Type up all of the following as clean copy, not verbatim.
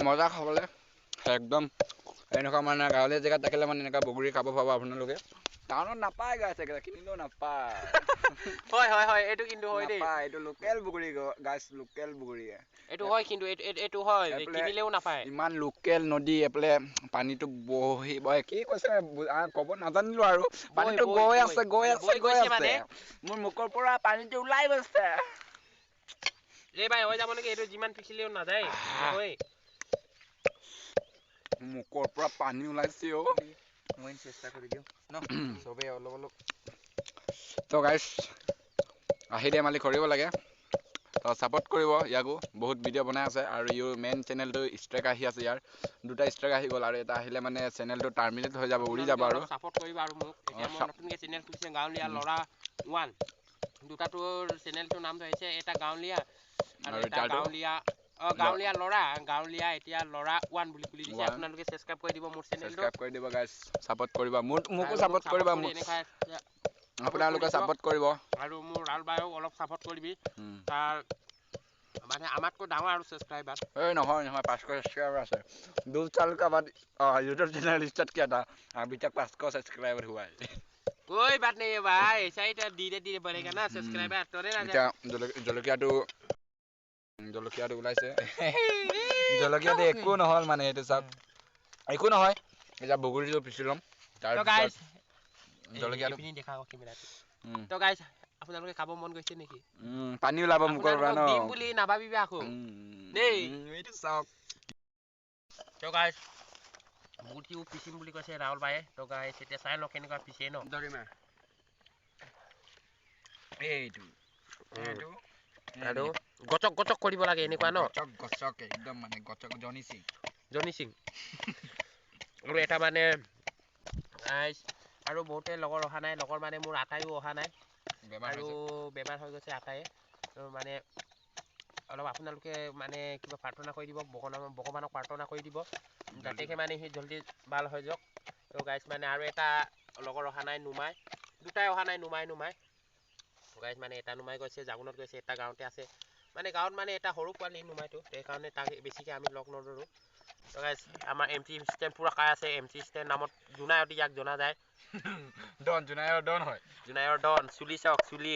মজা খাবলৈ একদম এনেকুৱা মানে গাঁৱলীয়া জেগাত থাকিলে মানে এনেকুৱা বগৰী খাব পাব আপোনালোকে টাউনত নাপায় গাইছ কিনিলেও নাপায় হয় হয় হয় এইটো কিন্তু হয় দেই নাপায় এইটো লোকেল বগৰী গাইছ লোকেল বগৰী এইটো হয় কিন্তু এইটো হয় কিনিলেও নাপায় ইমান লোকেল নদী এফালে পানীটো বহি কি কৈছে ক'ব নাজানিলো আৰু পানীটো গৈ আছে মোৰ মুখৰ পৰা পানীটো ওলাই গৈছে এই ভাই হৈ যাব নেকি এইটো যিমান পিছিলেও নাযায় নহয় মুখৰ পৰা পানী ওলাইছে মই চেষ্টা কৰি দিওঁ ন চবেই অলপ অলপ তো গাইছ আহি দিয়ে মালিক কৰিব লাগে তো ছাপোৰ্ট কৰিব ইয়াকো বহুত ভিডিঅ' বনাই আছে আৰু ইউ মেইন চেনেলটো ষ্ট্ৰাইক আহি আছে ইয়াৰ দুটা ষ্ট্ৰাইক আহি গ'ল আৰু এটা আহিলে মানে চেনেলটো টাৰ্মিনেট হৈ যাব উৰি যাব আৰু ছাপোৰ্ট কৰিবা আৰু মোক এতিয়া মই নতুনকৈ চেনেল খুলিছে গাঁৱলীয়া ল'ৰা 1 দুটাটোৰ চেনেলটোৰ নামটো হৈছে এটা গাঁৱলীয়া আৰু এটা গাঁৱলীয়া এতিয়া ল'ৰা 1 বুলি খুলি দিছে আপোনালোকে সাবস্ক্ৰাইব কৰি দিব মোৰ চেনেলটো সাবস্ক্ৰাইব কৰি দিব গাইছ ছাপোৰ্ট কৰিবা মোকো ছাপোৰ্ট কৰিবা আপোনালোকে ছাপোৰ্ট কৰিব আৰু মোৰ ৰাহুল ভাইও অলপ ছাপোৰ্ট কৰিবি তাৰ মানে আমাতকৈ ডাঙৰ আৰু সাবস্ক্ৰাইবাৰ নহয় 500 সাবস্ক্রাইবার আছে 2 साल का बाद यूट्यूब चैनल स्टार्ट किया था अभी तक 500 सब्सक्राइबर हुआ है कोई बात नहीं है भाई ऐसा ही तो धीरे बढ़ेगा ना सब्सक्राइबर तोरे ना जा জলকীয়াটো ওলাইছে জলকীয়াটো একো নহল মানে এইটো সব একো নহয় এটা বগৰীটো পিছি লম তাৰ গাইস জলকীয়াটো পিনি দেখাও কেমেৰাটো তো গাইস আপোনালোকে খাব মন গৈছে নেকি পানী ওলাব মুখৰ পৰা ন দিম বুলি নাভাবিবা আকৌ দেই এইটো চাওক তো গাইস মুটিও পিচিম বুলি কৈছে ৰাহুল ভাইয়ে তো গাইস এতিয়া চাই লওক কেনেকুৱা পিছে ন ধৰিমা এইটো আৰু গচক কৰিব লাগে এনেকুৱা ন গচক একদম মানে গচক জনি সিং আৰু এটা মানে গাইস আৰু বহুতে লগৰ অহা নাই লগৰ মানে মোৰ আটাইও অহা নাই আৰু বেমাৰ হৈ গৈছে আটাই মানে অলপ আপোনালোকে মানে কিবা প্ৰাৰ্থনা কৰি দিব ভগৱানক প্ৰাৰ্থনা কৰি দিব যাতে মানে সি জলদি ভাল হৈ যাওক তো গাইস মানে আৰু এটা লগৰ অহা নাই নুমাই দুটাই অহা নাই নুমাই গাইস মানে এটা নুমাই গৈছে জাগুনত গৈছে এটা গাঁৱতে আছে মানে গাঁৱত মানে এটা সৰু পোৱালি নুমাইতো সেইকাৰণে তাক বেছিকৈ আমি লগ নধৰোঁ তো গাইস আমাৰ এমচি ষ্টেণ্ড পুৰা কাই আছে এমচি ষ্টেণ্ড নামত জোনায়ত ইয়াক জনা যায় জোনায়ৰ ডন চুলি চাওক চুলি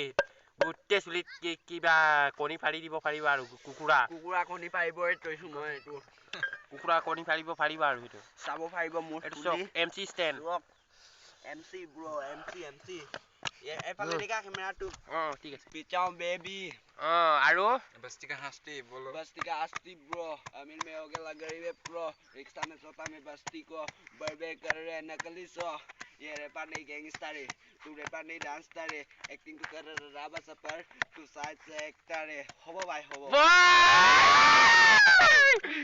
গোটেই চুলিত কিবা কণী ফাৰি দিব পাৰিবা আৰু কুকুৰা কণী পাৰিবই তৈছো মই এইটো কুকুৰা কণী ফাৰিব পাৰিবা আৰু সেইটো চাব পাৰিব মোৰ চুলি MC stand MC bro MC এফালে দেখা কেমেৰাটো ঠিক আছে পিচাও বেবি আৰু बस्ती का हस्ती बोलो बस्ती का हस्ती ब्रो अमीर में होके लग रही है प्रो रिक्शा में सोता में बस्ती को बर्बे कर रहे नकली सो ये रेपा नहीं गैंगस्टर है तू रेपा नहीं डांसर है एक्टिंग तो कर राबा सफर तू साइड से एक्टर है होबो भाई होबो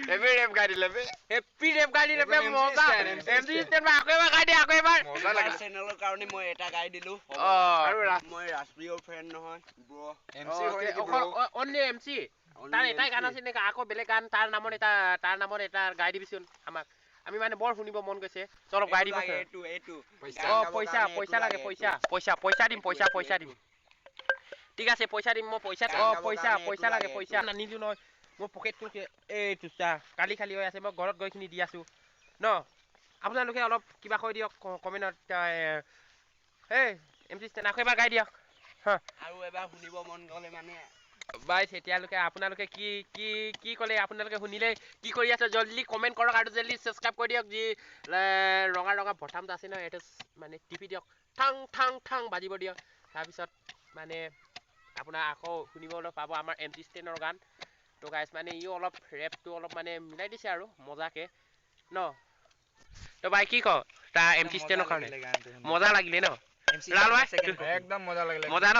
हैप्पी रेप गाड़ी रे मजा एमजी स्टैंड में आको एबार मजा লাগে চেনেলৰ কাৰণে মই এটা গাই দিলো আৰু মই ৰাষ্ট্ৰীয় ফ্ৰেন্ড নহয় ব্ৰো এমসি হয় নেকি ব্ৰো অনলি এমসি তাৰ এটাই গান আছে নেকি আকৌ বেলেগ গান তাৰ নামত এটা গাই দিবিচোন আমাক আমি মানে বৰ শুনিব মন গৈছে চলক গাই দিব এইটো পইচা লাগে পইচা দিম ঠিক আছে পইচা দিম মই পইচা লাগে পইচা নানিলো নহয় মোৰ পকেটটো এইটো চা কালি খালি হৈ আছে মই ঘৰত গৈ কিনি দি আছো ন আপোনালোকে অলপ কিবা কৈ দিয়ক কমেণ্টত এই এমচি ষ্টেণ্ড আকৌ এবাৰ গাই দিয়ক আৰু এবাৰ শুনিব মন গ'লে মানে বাইছ এতিয়ালৈকে আপোনালোকে কি ক'লে আপোনালোকে শুনিলে কি কৰি আছে জলদি কমেণ্ট কৰক আৰু জলদি ছাবস্ক্ৰাইব কৰি দিয়ক যি ৰঙা বটামটো আছে ন এইটো মানে টিপি দিয়ক ঠাং বাজিব দিয়ক তাৰপিছত মানে আপোনাৰ আকৌ শুনিবলৈ পাব আমাৰ এমচি ষ্টেণ্ডৰ গান তো গাইছ মানে ইও অলপ ৰেপটো অলপ মানে মিলাই দিছে আৰু মজাকে ন তো ভাই কি ক তাৰ এমচি ষ্টেণ্ডৰ কাৰণে মজা লাগিলে ন লাল ভাই একদম মজা লাগিলে মজা ন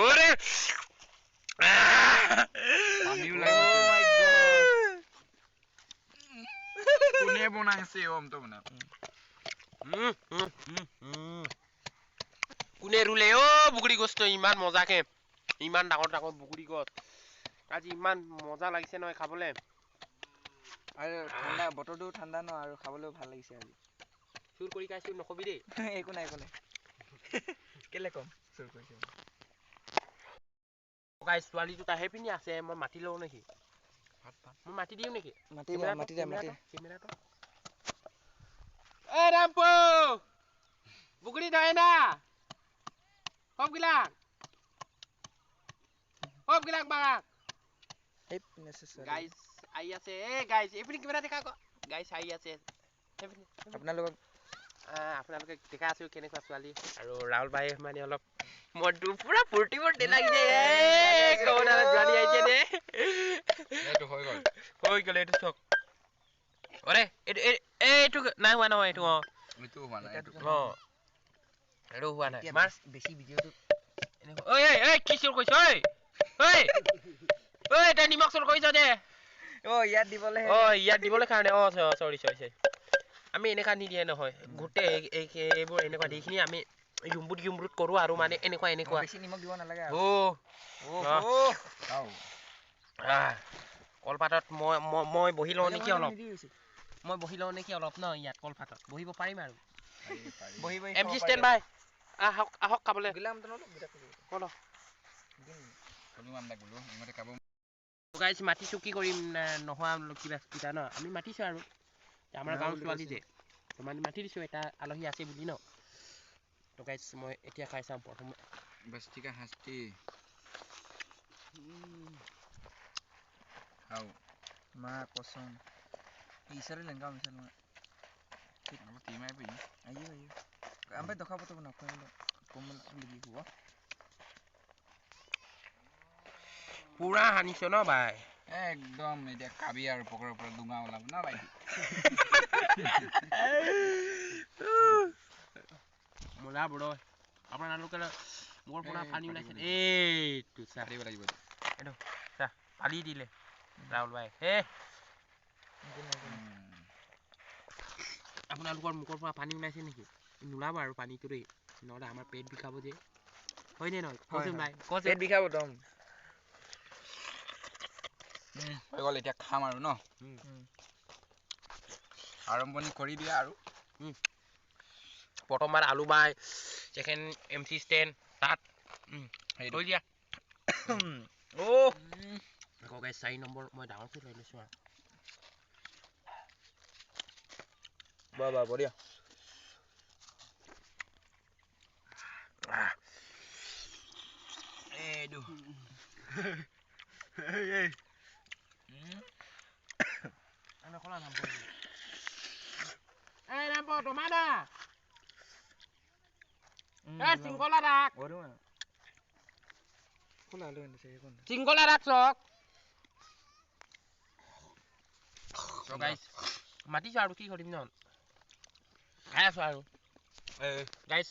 ওরে পানীও লাগে ও মাই গড কোনে বনাইছে ওম তো বনা কোনে ৰুলে ও বুগুৰি গছটো ইমান মজাকে ইমান ডাঙৰ বুগুৰি গছ আজি ইমান মজা লাগিছে নহয় খাবলৈ আৰু ঠাণ্ডা বতৰটো ঠাণ্ডা ন আৰু খাবলৈও ভাল লাগিছে আজি চুৰ কৰি খাইছো নকবি দেই একো নাই কেলে কম চুৰ কৰিছে গাইছ ছোৱালী দুটা হেপিনি আছে মই মাতি লওঁ নেকি মই মাতি দিওঁ নেকি? মাতি দে কেমেৰাটো এ ৰামপু বুকুৰি ধৰে না সব গিলাক বাগাক এই নেসেসাৰি গাইস আই আছে এ গাইস এইপিনে কেমেৰা দেখা আকৌ গাইস আই আছে আপোনালোকক আপোনালোকে দেখা আছো কেনেকুৱা ছোৱালী আৰু ৰাহুল ভাই মানে অলপ মনটো পুৰা ফূৰ্তি লাগিছে এ কোনা ছোৱালী আহিছে দে এইটো হৈ গ'ল এইটো চক অৰে এইটো নাই হোৱা নহয় এইটো এইটো হোৱা নাই এইটো হোৱা নাই মাৰ বেছি ভিডিঅ'টো ঐ কি চুৰ কৰিছ ঐ তই নিমখ চুৰ কৰিছ দে ইয়াত দিবলৈ কাৰণে চৰি আমি এনেকুৱা নিদিয়ে নহয় গোটেই এইবোৰ এনেকুৱা দিখিনি আমি ইউম্বুত কৰো আৰু মানে এনেকুৱা বেছি নিমখ দিব নালাগে কলপাতত মই বহি লওঁ নেকি অলপ ন ইয়াত কলপাতত বহিব পাৰিম আৰু এমজি ষ্টেণ্ড বাই আহক খাবলৈ গাইছ মাতিছো কি কৰিম নোহোৱা কিবা ন আমি মাতিছো আৰু আমাৰ গাঁৱৰ ছোৱালী যে মানে মাতি দিছো এটা আলহী আছে বুলি ন তো গাইছ মই এতিয়া খাই চাম প্ৰথম বস্তিকা হাস্তি হাও মা কসম isar lengkap misalnya apa timai pe ayo sampai dokha foto bana komal lagi gua পুৰা হানিছ ন ভাই একদম এটা কাবি আৰ পকড় পকড় দুঙ্গা ওলাব না ভাই মজা বড় আপোনালোকে মোৰ পুৰা পানী ওলাইছে এইটো সাৰিব লাগিব এইটো চা পালি দিলে ৰাহুল ভাই হে আপোনালোকৰ মুখৰ পৰা পানী ওলাইছে নেকি নোলাব আৰু পানীটো দেই নহ'লে আমাৰ পেট বিষাব যে হয়নে নহয় কচোন ভাই পেট বিষাব দম হৈ গ'ল এতিয়া খাম আৰু ন আৰম্ভণি কৰি দিয়া আৰু প্ৰথমবাৰ আলু বাই ছেকেণ্ড এমচি ষ্টেণ্ড তাত হৈ দিয়া আকৌ গাইছ 4 নম্বৰ মই ডাঙৰকৈ লৈ লৈছোঁ আৰু বাবা বঢ়িয়া এইটো ana kola nampo nampo tomada singkola rak waduh mana kola lu ini saya kon singkola rak sok so guys mati aru ki korim non kaya so aru guys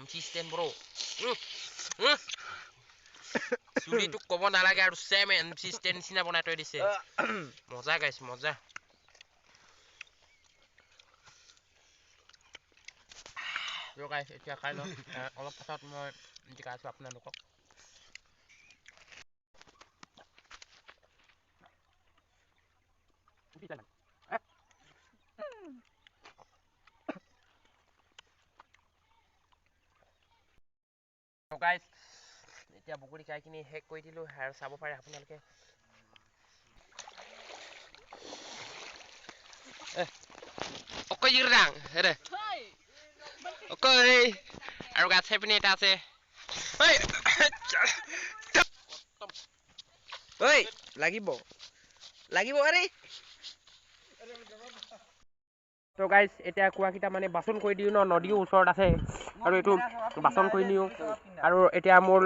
MC stand bro চুলিটো কব নালাগে আৰু same MC stand নিচিনা বনাই থৈ দিছে মজা গাইছ মজা yo guys এতিয়া খাই লওঁ অলপ পাছত মই দেখাই আছো আপোনালোকক so guys এতিয়া বুকুৰি খাই কিনি হেক কৰি দিলো আৰু চাব পাৰে আপোনালোকে অকই জিৰাং হেৰে অকই আৰু গাছ হেপিনি এটা আছে ঐ লাগিব আৰে তো গাইজ এতিয়া কুৱাকিটা মানে বাচন কৰি দিওঁ ন নদীও ওচৰত আছে আৰু এইটো বাচন কৰি দিওঁ আৰু এতিয়া মোৰ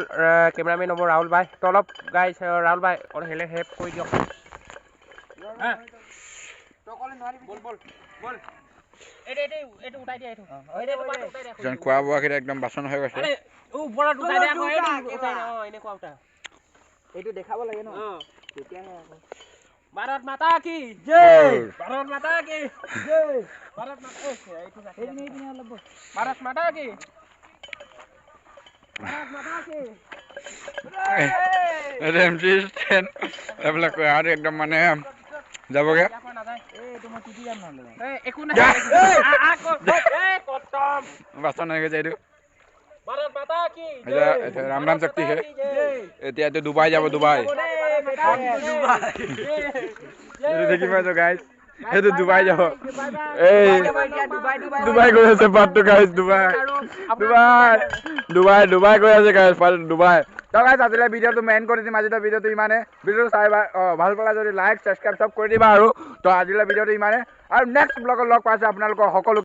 কেমেৰামেন হ'ব ৰাহুল ভাই তো অলপ গাইজ ৰাহুল ভাই অলপ হেল্প কৰি দিয়ক খোৱা বোৱাকেইটা একদম বাচন হৈ গৈছে এইটো দেখাব লাগে ন তেতিয়াহে আকৌ भारत माता की जय भारत माता की जय भारत माता भारत माता की এমচি ষ্টেণ্ড এইবিলাক আৰু একদম মানে যাবগে বাচন হৈ গৈছে এইটো ৰাম ৰাম শক্তি হে এতিয়া এইটো ডুবাই যাব ডুবাই দেখি পাইছো গাইজ সেইটো ডুবাই যাব এই ডুবাই গৈ আছে পাতটো গাইজ ডুবাই গৈ আছে গাইজ পাতটো ডুবাই তো গাইজ আজিলৈ ভিডিঅ'টো মেইন কৰি দিম আজিলৈ ভিডিঅ'টো ইমানে ভিডিঅ'টো চাই ভাল পালে যদি লাইক ছাবস্ক্ৰাইব চব কৰি দিবা আৰু তো আজিলৈ ভিডিঅ'টো ইমানে আৰু নেক্সট ব্লগত লগ পাইছে আপোনালোকৰ সকলো